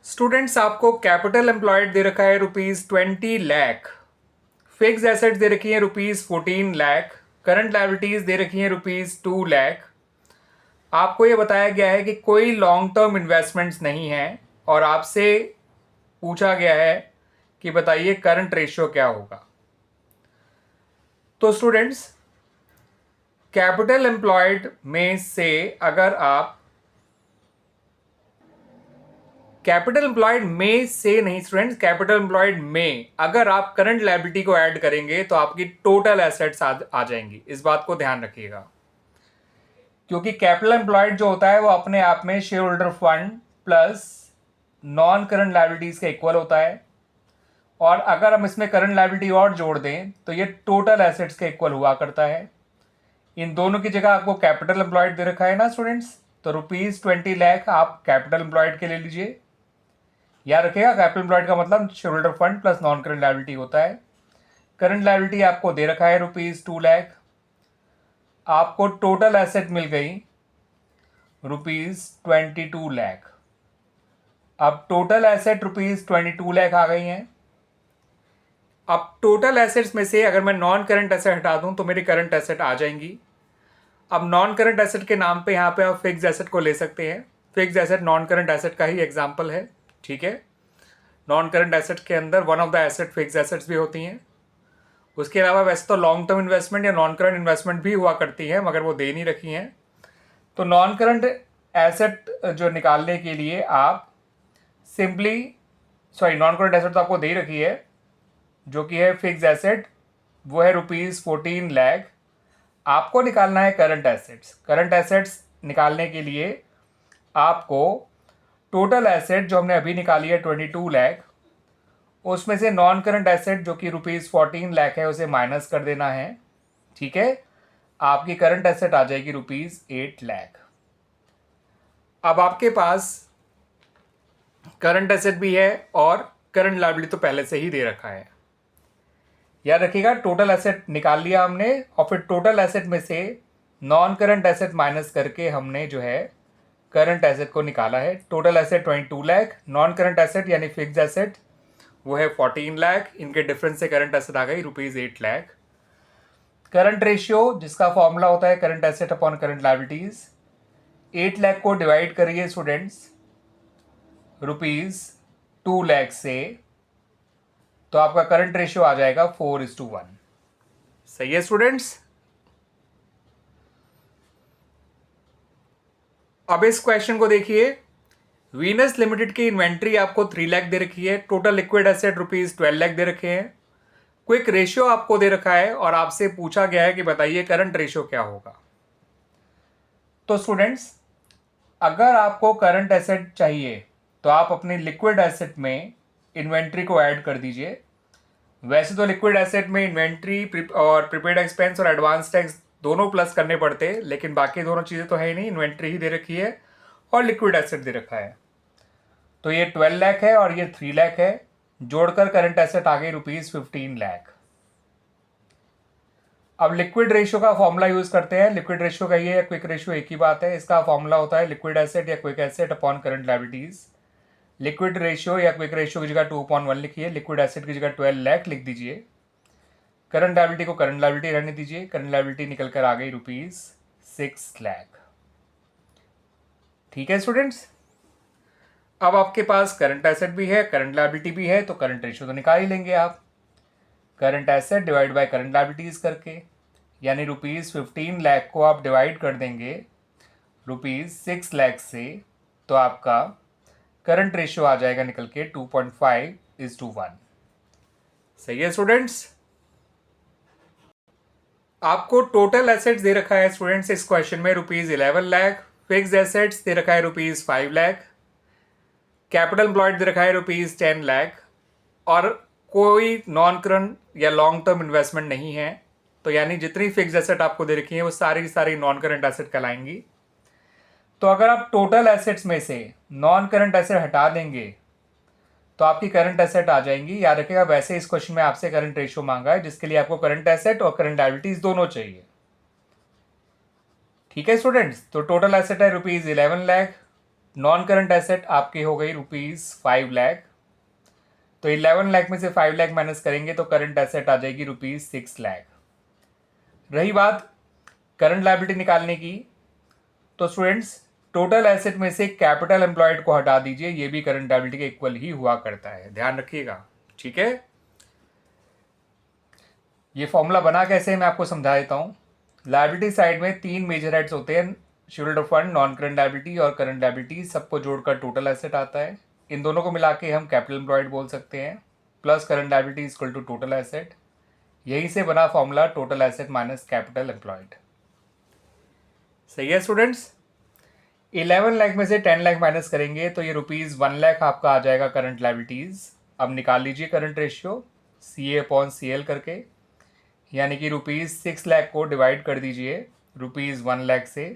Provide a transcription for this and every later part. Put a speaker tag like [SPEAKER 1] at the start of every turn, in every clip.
[SPEAKER 1] Students, आपको capital employed दे रखा है ₹20 लाख, फिक्स एसेट्स दे रखी है ₹14 लाख, करंट लायबिलिटीज दे रखी है ₹2 लाख। आपको ये बताया गया है कि कोई लॉन्ग टर्म इन्वेस्टमेंट्स नहीं है और आपसे पूछा गया है कि बताइए करंट रेशियो क्या होगा। तो स्टूडेंट्स, कैपिटल एम्प्लॉयड में से अगर आप कैपिटल एम्प्लॉयड में से नहीं स्टूडेंट्स, कैपिटल एम्प्लॉयड में अगर आप करंट लायबिलिटी को ऐड करेंगे तो आपकी टोटल एसेट्स आ जाएंगी। इस बात को ध्यान रखिएगा, क्योंकि कैपिटल एम्प्लॉयड जो होता है वो अपने आप में share holder fund plus non current liabilities का इक्वल होता है, और अगर हम इसमें करंट लायबिलिटी और जोड़ दें तो ये टोटल एसेट्स के इक्वल हुआ करता है। इन दोनों की जगह आपको कैपिटल एम्प्लॉयड दे रखा है ना स्टूडेंट्स, तो ₹20 लाख आप कैपिटल एम्प्लॉयड के ले लीजिए। याद रखिएगा, कैपिटल एम्प्लॉयड का मतलब share holder fund plus non current liability होता है। करंट लायबिलिटी आपको दे रखा है ₹2 लाख। आपको टोटल एसेट मिल गई ₹22 लाख। अब टोटल एसेट ₹22 लाख आ गई हैं। अब टोटल एसेट्स में से अगर मैं नॉन करंट एसेट हटा दूं तो मेरी करंट एसेट आ जाएंगी। अब नॉन करंट एसेट के नाम पे यहाँ पे आप फिक्स एसेट को ले सकते हैं। Fix asset non current asset का ही एग्जाम्पल है, ठीक है। नॉन करंट एसेट के अंदर one of the asset fix assets भी होती हैं। उसके अलावा वैसे तो लॉन्ग टर्म इन्वेस्टमेंट या नॉन करंट इन्वेस्टमेंट भी हुआ करती है, मगर वो दे नहीं रखी हैं। तो नॉन करंट एसेट जो निकालने के लिए आप सिंपली नॉन करंट एसेट तो आपको दे रखी है, जो कि है फिक्स एसेट, वो है ₹14 लाख। आपको निकालना है करंट एसेट्स। करंट एसेट्स निकालने के लिए आपको टोटल एसेट जो हमने अभी निकाली है 22 लाख, उसमें से नॉन करंट एसेट जो कि ₹14 लाख है उसे माइनस कर देना है, ठीक है। आपकी करंट एसेट आ जाएगी ₹8 लाख। अब आपके पास करंट एसेट भी है और करंट लायबिलिटी तो पहले से ही दे रखा है। याद रखिएगा, टोटल एसेट निकाल लिया हमने और फिर टोटल एसेट में से नॉन करंट एसेट माइनस करके हमने जो है करंट एसेट को निकाला है। Total asset 22 lakh, non current asset यानी फिक्स एसेट वो है 14 लाख। इनके डिफरेंस से करंट एसेट आ गई ₹8 लाख। करंट रेशियो जिसका फॉर्मूला होता है current asset upon current liabilities, 8 lakh को डिवाइड करिए स्टूडेंट्स ₹2 लाख से, तो आपका करंट रेशियो आ जाएगा 4:1। सही है स्टूडेंट्स। अब इस क्वेश्चन को देखिए। वीनस लिमिटेड की इन्वेंट्री आपको 3 लाख दे रखी है। टोटल लिक्विड एसेट ₹12 लाख दे रखे हैं। क्विक रेशियो आपको दे रखा है और आपसे पूछा गया है कि बताइए करंट रेशियो क्या होगा। तो स्टूडेंट्स, अगर आपको करंट एसेट चाहिए तो आप अपने लिक्विड एसेट में इन्वेंट्री को ऐड कर दीजिए। वैसे तो लिक्विड एसेट में इन्वेंट्री और प्रीपेड एक्सपेंस और एडवांस टैक्स दोनों प्लस करने पड़ते हैं, लेकिन बाकी दोनों चीज़ें तो है ही नहीं। इन्वेंट्री ही दे रखी है और लिक्विड एसेट दे रखा है। तो ये 12 लाख है और ये 3 लाख है। जोड़कर करंट एसेट आ गई ₹15 लाख। अब लिक्विड रेशियो का फॉर्मूला यूज करते हैं। लिक्विड रेशियो का ये क्विक रेशियो एक ही बात है। इसका फॉर्मूला होता है लिक्विड एसेट या quick asset upon current liabilities. Liquid ratio या क्विक रेशियो की जगह 2/1 लिखिए, लिक्विड एसेट की जगह 12 लाख लिख दीजिए। करंट लायबिलिटी को करंट लायबिलिटी रहने दीजिए। करंट लायबिलिटी निकल कर आ गई ₹6 लाख। ठीक है स्टूडेंट्स। अब आपके पास करंट एसेट भी है, करंट लायबिलिटी भी है, तो करंट रेशियो तो निकाल ही लेंगे आप current asset divide by current liabilities करके, यानी ₹15 लाख को आप डिवाइड कर देंगे ₹6 लाख से, तो आपका करंट रेशियो आ जाएगा निकल के 2.5:1। सही है स्टूडेंट्स। आपको टोटल एसेट्स दे रखा है स्टूडेंट्स इस क्वेश्चन में ₹11 लाख। फिक्स एसेट्स दे रखा है ₹5 लाख। कैपिटल एम्प्लॉयड दे रखा है ₹10 लाख और कोई नॉन करंट या लॉन्ग टर्म इन्वेस्टमेंट नहीं है। तो यानी जितनी फिक्स एसेट आपको दे रखी है वो सारी की सारी नॉन करंट एसेट कहलाएंगी। तो अगर आप टोटल एसेट्स में से नॉन करंट एसेट हटा देंगे तो आपकी करंट एसेट आ जाएंगी। याद रखिएगा, वैसे इस क्वेश्चन में आपसे करंट रेशियो मांगा है, जिसके लिए आपको करंट एसेट और करंट लायबिलिटीज दोनों चाहिए। ठीक है स्टूडेंट्स। तो टोटल एसेट है ₹11 लाख, नॉन करंट एसेट आपकी हो गई ₹5 लाख। तो 11 लाख में से 5 लाख माइनस करेंगे तो करंट एसेट आ जाएगी ₹6 लाख। रही बात करंट लायबिलिटी निकालने की, तो स्टूडेंट्स टोटल एसेट में से कैपिटल एम्प्लॉयड को हटा दीजिए, ये भी करंट लायबिलिटी के इक्वल ही हुआ करता है, ध्यान रखिएगा। ठीक है, ये फॉर्मूला बना कैसे है मैं आपको समझा देता हूँ। लायबिलिटी साइड में 3 मेजर हेड्स होते हैं, scheduled fund, non current liability और करंट लायबिलिटी, सबको जोड़कर टोटल एसेट आता है। इन दोनों को मिला के हम कैपिटल एम्प्लॉयड बोल सकते हैं, plus current liability equal to total asset. यहीं से बना formula total asset minus capital employed. सही है स्टूडेंट्स। 11 लाख में से 10 लाख माइनस करेंगे तो ये ₹1 लाख आपका आ जाएगा करंट लायबिलिटीज। अब निकाल लीजिए करंट रेशियो CA/CL करके, यानी कि ₹6 लाख को डिवाइड कर दीजिए ₹1 लाख से,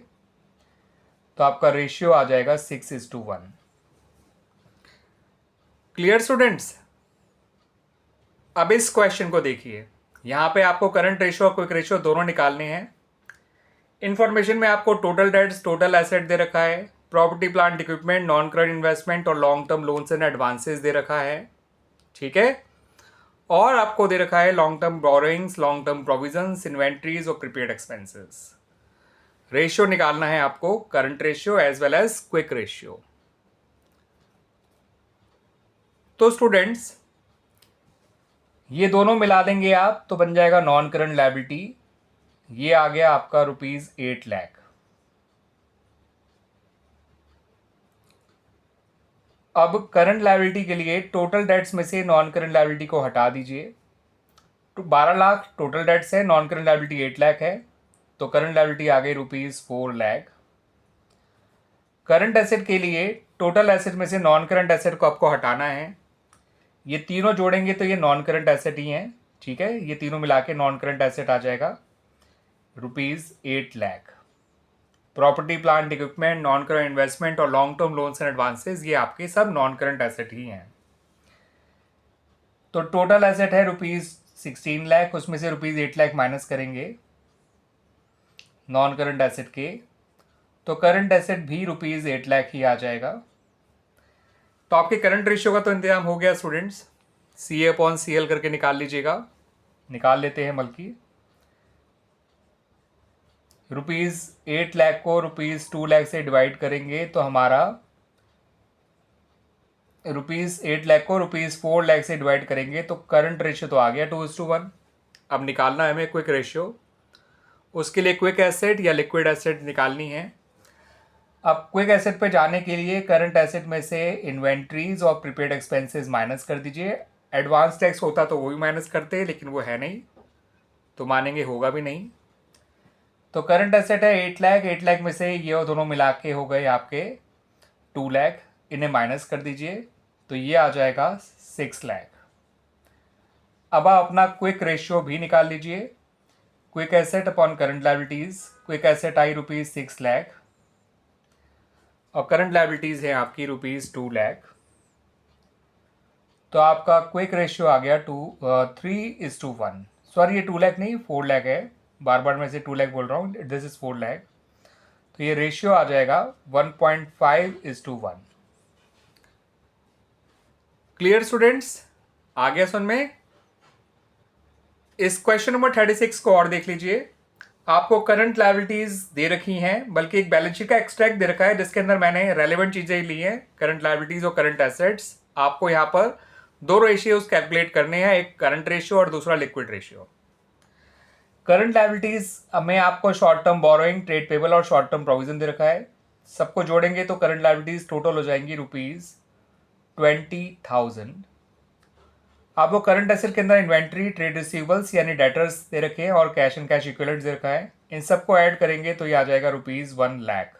[SPEAKER 1] तो आपका रेशियो आ जाएगा 6:1। Clear students. अब इस क्वेश्चन को देखिए, यहाँ पे आपको करंट रेशियो और क्विक रेशियो दोनों निकालने हैं। इन्फॉर्मेशन में आपको टोटल डेट्स, टोटल एसेट दे रखा है, property plant equipment, non current investment और long term loans and advances दे रखा है। ठीक है, और आपको दे रखा है long term borrowings, long term provisions, inventories और प्रीपेड एक्सपेंसेस। रेशियो निकालना है आपको, current ratio as well as quick ratio. तो स्टूडेंट्स ये दोनों मिला देंगे आप तो बन जाएगा नॉन करंट लायबिलिटी, ये आ गया आपका ₹8 लाख। अब करंट लायबिलिटी के लिए टोटल डेट्स में से नॉन करंट लायबिलिटी को हटा दीजिए। तो 12 लाख टोटल डेट्स है, नॉन करंट लायबिलिटी 8 लाख है, तो करंट लायबिलिटी आ गई ₹4 लाख। करंट एसेट के लिए टोटल एसेट में से नॉन करंट एसेट को आपको हटाना है, ये तीनों जोड़ेंगे तो ये नॉन करंट एसेट ही हैं। ठीक है, ये तीनों मिला के नॉन करंट एसेट आ जाएगा ₹8 lakh. Property plant equipment, non current investment और long term loans and advances, ये आपके सब नॉन करंट एसेट ही हैं। तो टोटल एसेट है ₹16 लाख, उसमें से ₹8 लाख माइनस करेंगे नॉन करंट एसेट के, तो करंट एसेट भी ₹8 लाख ही आ जाएगा। तो आपके करंट रेशियो का तो इंतजाम हो गया स्टूडेंट्स, CA/CL करके निकाल लीजिएगा। निकाल लेते हैं, बल्कि ₹8 लाख को ₹2 लाख से डिवाइड करेंगे तो हमारा ₹8 लाख को ₹4 लाख से डिवाइड करेंगे तो करंट रेशियो तो आ गया 2:1। अब निकालना है हमें क्विक रेशियो, उसके लिए क्विक एसेट या लिक्विड एसेट निकालनी है। अब क्विक एसेट पे जाने के लिए करंट एसेट में से इन्वेंट्रीज और प्रीपेड एक्सपेंसेस माइनस कर दीजिए। एडवांस टैक्स होता तो वो भी माइनस करते, लेकिन वो है नहीं तो मानेंगे होगा भी नहीं। तो करंट एसेट है 8 लाख, 8 लाख में से ये दोनों मिला के हो गए आपके 2 लाख, इन्हें माइनस कर दीजिए तो ये आ जाएगा 6 लाख। अब आप अपना क्विक रेशियो भी निकाल लीजिए, quick asset upon current liabilities. Quick asset आई ₹6 लाख और करंट लायबिलिटीज है आपकी ₹2 लाख, तो आपका क्विक रेशियो आ गया 3:1। सॉरी, ये 2 लाख नहीं 4 लाख है, बार बार मैं से 2 लाख बोल रहा हूँ, दिस इज 4 लाख। तो ये रेशियो आ जाएगा 1.5:1। क्लियर स्टूडेंट्स, आ गया समझ में। इस क्वेश्चन नंबर 36 को और देख लीजिए। आपको करंट लायबिलिटीज दे रखी हैं, बल्कि एक बैलेंस शीट का एक्सट्रैक्ट दे रखा है जिसके अंदर मैंने रेलेवेंट चीजें ली हैं, करंट लायबिलिटीज और करंट एसेट्स। आपको यहाँ पर 2 रेशियोज कैलकुलेट करने हैं, एक करंट रेशियो और दूसरा लिक्विड रेशियो। करंट लायबिलिटीज में आपको short term borrowing, trade payable और शॉर्ट टर्म प्रोविजन दे रखा है, सबको जोड़ेंगे तो करंट लायबिलिटीज टोटल हो जाएंगी ₹20,000। आपको करंट एसेट के अंदर इन्वेंट्री, ट्रेड रिसीवेबल्स यानी डेटर्स दे रखे हैं और कैश एंड कैश इक्विवेलेंट्स दे रखा है, इन सबको ऐड करेंगे तो ये आ जाएगा ₹1 लाख।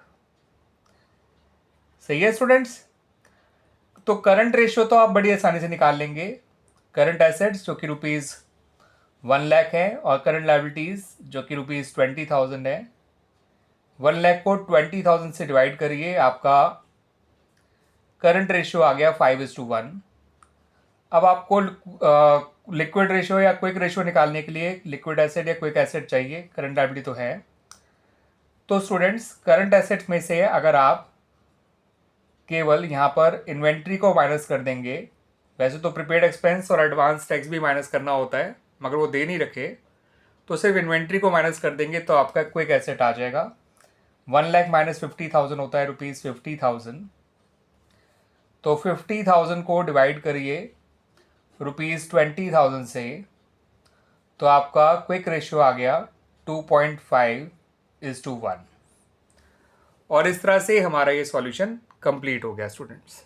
[SPEAKER 1] सही है स्टूडेंट्स। तो करंट रेशियो तो आप बड़ी आसानी से निकाल लेंगे। करंट एसेट्स जो कि ₹1 लाख है और करंट लायबिलिटीज जो कि ₹20,000 है। 1 लाख को 20,000 से डिवाइड करिए, आपका करंट रेशियो आ गया 5:1। अब आपको लिक्विड रेशियो या क्विक रेशियो निकालने के लिए लिक्विड एसेट या क्विक एसेट चाहिए, करंट लायबिलिटी तो है। तो स्टूडेंट्स करंट एसेट में से अगर आप केवल यहाँ पर इन्वेंट्री को माइनस कर देंगे। वैसे तो प्रीपेड एक्सपेंस और एडवांस टैक्स भी माइनस करना होता है, मगर वो दे नहीं रखे, तो सिर्फ इन्वेंट्री को माइनस कर देंगे तो आपका क्विक एसेट आ जाएगा। 1 लाख माइनस 50,000 होता है ₹50,000। तो 50,000 को डिवाइड करिए ₹20,000 से, तो आपका क्विक रेशियो आ गया 2.5:1। और इस तरह से हमारा ये सॉल्यूशन कंप्लीट हो गया स्टूडेंट्स।